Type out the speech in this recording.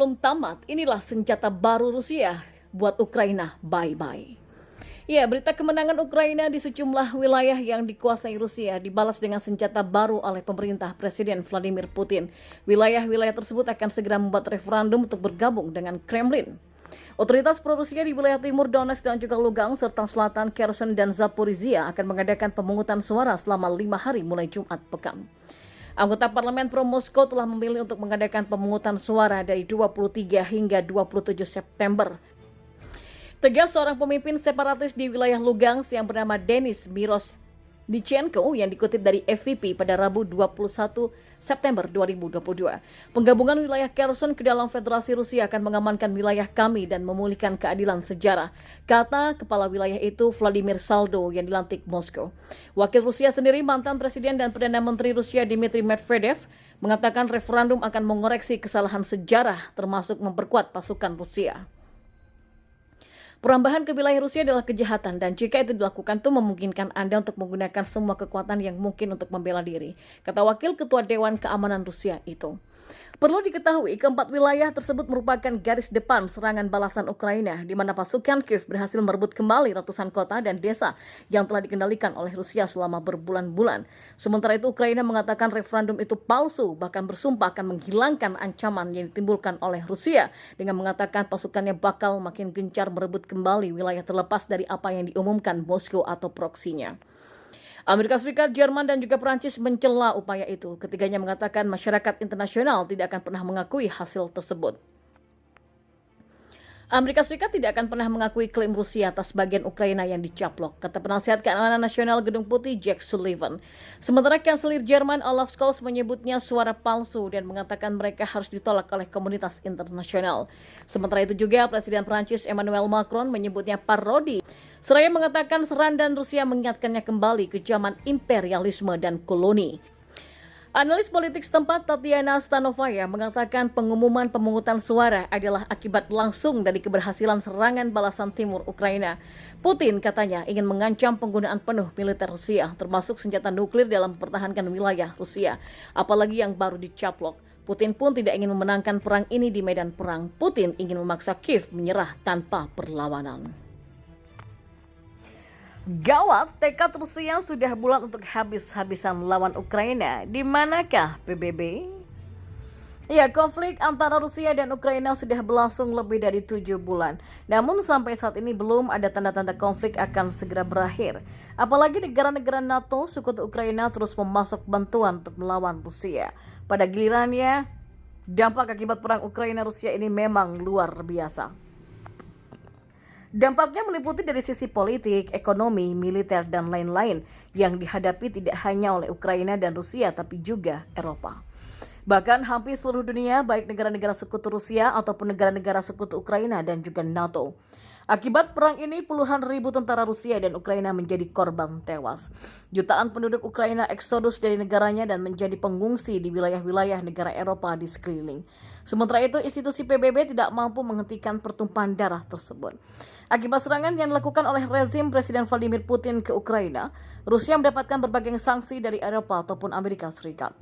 belum tamat, inilah senjata baru Rusia buat Ukraina, bye-bye. Ya, berita kemenangan Ukraina di sejumlah wilayah yang dikuasai Rusia dibalas dengan senjata baru oleh pemerintah Presiden Vladimir Putin. Wilayah-wilayah tersebut akan segera membuat referendum untuk bergabung dengan Kremlin. Otoritas pro-Rusia di wilayah timur Donetsk dan juga Lugansk serta selatan Kherson dan Zaporizhia akan mengadakan pemungutan suara selama 5 hari mulai Jumat pekan. Anggota parlemen pro-Moskow telah memilih untuk mengadakan pemungutan suara dari 23 hingga 27 September. Tegas seorang pemimpin separatis di wilayah Lugansk yang bernama Denis Mirosnichenko yang dikutip dari FVP pada Rabu 21 September 2022. Penggabungan wilayah Kherson ke dalam Federasi Rusia akan mengamankan wilayah kami dan memulihkan keadilan sejarah, kata kepala wilayah itu Vladimir Saldo yang dilantik Moskow. Wakil Rusia sendiri, mantan Presiden dan Perdana Menteri Rusia Dmitry Medvedev, mengatakan referendum akan mengoreksi kesalahan sejarah termasuk memperkuat pasukan Rusia. Perambahan ke wilayah Rusia adalah kejahatan dan jika itu dilakukan itu memungkinkan Anda untuk menggunakan semua kekuatan yang mungkin untuk membela diri, kata Wakil Ketua Dewan Keamanan Rusia itu. Perlu diketahui, keempat wilayah tersebut merupakan garis depan serangan balasan Ukraina, di mana pasukan Kiev berhasil merebut kembali ratusan kota dan desa yang telah dikendalikan oleh Rusia selama berbulan-bulan. Sementara itu, Ukraina mengatakan referendum itu palsu, bahkan bersumpah akan menghilangkan ancaman yang ditimbulkan oleh Rusia, dengan mengatakan pasukannya bakal makin gencar merebut kembali wilayah terlepas dari apa yang diumumkan Moskow atau proksinya. Amerika Serikat, Jerman, dan juga Perancis mencela upaya itu. Ketiganya mengatakan masyarakat internasional tidak akan pernah mengakui hasil tersebut. Amerika Serikat tidak akan pernah mengakui klaim Rusia atas bagian Ukraina yang dicaplok, kata penasihat keamanan nasional Gedung Putih Jack Sullivan. Sementara Kanselir Jerman Olaf Scholz menyebutnya suara palsu dan mengatakan mereka harus ditolak oleh komunitas internasional. Sementara itu juga Presiden Perancis Emmanuel Macron menyebutnya parodi. Seraya mengatakan serangan Rusia mengingatkannya kembali ke zaman imperialisme dan koloni. Analis politik setempat Tatiana Stanovaya mengatakan pengumuman pemungutan suara adalah akibat langsung dari keberhasilan serangan balasan timur Ukraina. Putin katanya ingin mengancam penggunaan penuh militer Rusia, termasuk senjata nuklir dalam mempertahankan wilayah Rusia, apalagi yang baru dicaplok. Putin pun tidak ingin memenangkan perang ini di medan perang. Putin ingin memaksa Kiev menyerah tanpa perlawanan. Gawat, tekad Rusia sudah bulat untuk habis-habisan lawan Ukraina. Di manakah PBB? Ya, konflik antara Rusia dan Ukraina sudah berlangsung lebih dari 7 bulan. Namun sampai saat ini belum ada tanda-tanda konflik akan segera berakhir. Apalagi negara-negara NATO sekutu Ukraina terus memasok bantuan untuk melawan Rusia. Pada gilirannya, dampak akibat perang Ukraina-Rusia ini memang luar biasa. Dampaknya meliputi dari sisi politik, ekonomi, militer, dan lain-lain yang dihadapi tidak hanya oleh Ukraina dan Rusia, tapi juga Eropa. Bahkan hampir seluruh dunia, baik negara-negara sekutu Rusia ataupun negara-negara sekutu Ukraina dan juga NATO. Akibat perang ini, puluhan ribu tentara Rusia dan Ukraina menjadi korban tewas. Jutaan penduduk Ukraina eksodus dari negaranya dan menjadi pengungsi di wilayah-wilayah negara Eropa di sekeliling. Sementara itu, institusi PBB tidak mampu menghentikan pertumpahan darah tersebut. Akibat serangan yang dilakukan oleh rezim Presiden Vladimir Putin ke Ukraina, Rusia mendapatkan berbagai sanksi dari Eropa ataupun Amerika Serikat.